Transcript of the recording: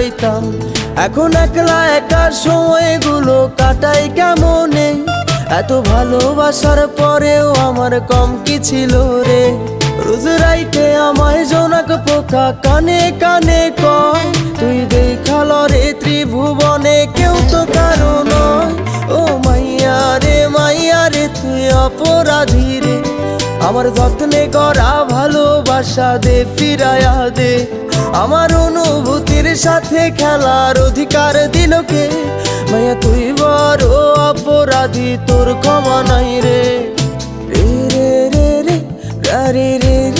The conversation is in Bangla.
যাইতাম। এখন একলা একা সময়গুলো কাটাই কেমনে, এত ভালোবাসার পরেও আমার কম কি ছিল রে। রোজ রাইতে আমায় জোনাক পোকা কানে কানে কয়, তুই দেখাল রে ত্রিভুবনে কেউ তো কারো নয়। ও মাইয়া রে তুই অপরাধী রে, আমার যত্নে করা ভালোবাসা দে ফিরায়া দে। আমার অনুভূতির সাথে খেলার অধিকার দিল কে, মাইয়া তুই বড় অপরাধী, তোর ক্ষমা নাই রে। রে রে রে রে রে রে রে।